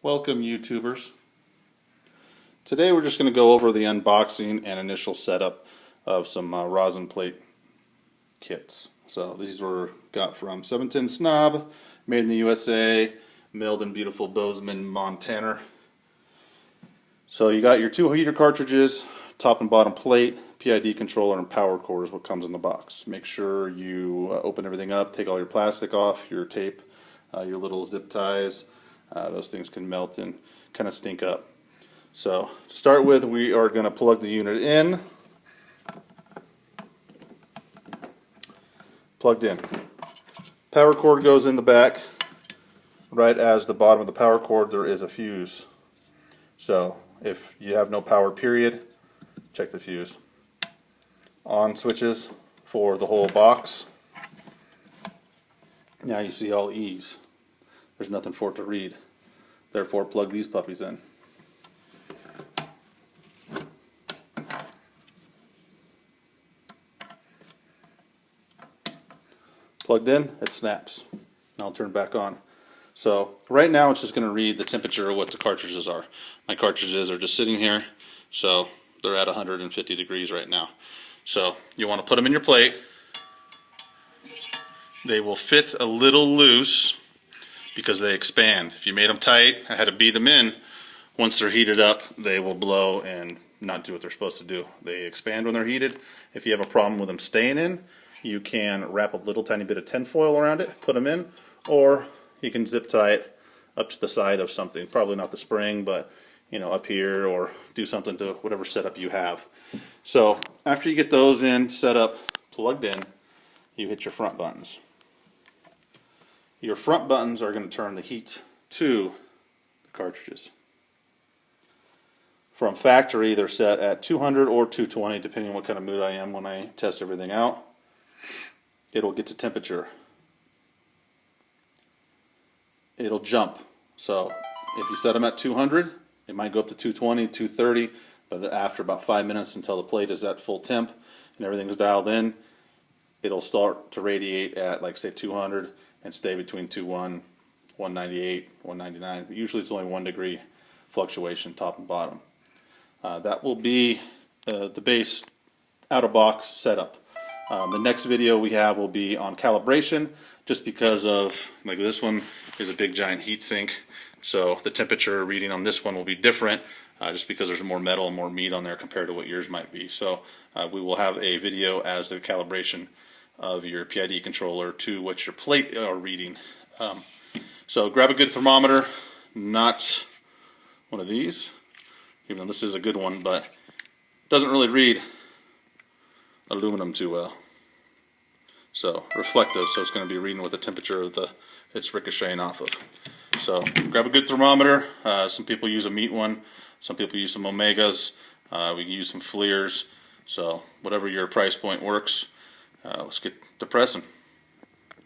Welcome, YouTubers. Today we're just going to go over the unboxing and initial setup of some rosin plate kits. So these were got from 710 Snob, made in the USA, milled in beautiful Bozeman, Montana. So you got your two heater cartridges, top and bottom plate, PID controller, and power cord is what comes in the box. Make sure you open everything up, take all your plastic off, your tape, your little zip ties. Those things can melt and kind of stink up. So to start with, we are going to plug the unit in. Plugged in. Power cord goes in the back. Right as the bottom of the power cord, there is a fuse. So if you have no power, period, check the fuse. On switches for the whole box. Now you see all E's. There's nothing for it to read. Therefore, plug these puppies in. Plugged in, it snaps. Now I'll turn it back on. So right now it's just going to read the temperature of what the cartridges are. My cartridges are just sitting here, so they're at 150 degrees right now. So you want to put them in your plate. They will fit a little loose because they expand. If you made them tight, I had to beat them in. Once they're heated up, they will blow and not do what they're supposed to do. They expand when they're heated. If you have a problem with them staying in, you can wrap a little tiny bit of tin foil around it, put them in, or you can zip tie it up to the side of something. Probably not the spring, but you know, up here, or do something to whatever setup you have. So after you get those in, set up, plugged in, you hit your front buttons. Your front buttons are going to turn the heat to the cartridges. From factory, they're set at 200 or 220, depending on what kind of mood I am when I test everything out. It'll get to temperature. It'll jump. So if you set them at 200, it might go up to 220, 230, but after about 5 minutes until the plate is at full temp and everything is dialed in, it'll start to radiate at, like, say, 200 and stay between 21, 198, 199. Usually it's only 1 degree fluctuation, top and bottom. That will be the base out-of-box setup. The next video we have will be on calibration, just because of, like, this one is a big giant heat sink, so the temperature reading on this one will be different, just because there's more metal and more meat on there compared to what yours might be. So we will have a video as the calibration of your PID controller to what your plate are reading. So grab a good thermometer, not one of these, even though this is a good one, but doesn't really read aluminum too well. So reflective, so it's going to be reading what the temperature of it's ricocheting off of. So grab a good thermometer. Some people use a meat one, some people use some Omegas, we can use some FLIRs. So whatever your price point works, let's get to pressing.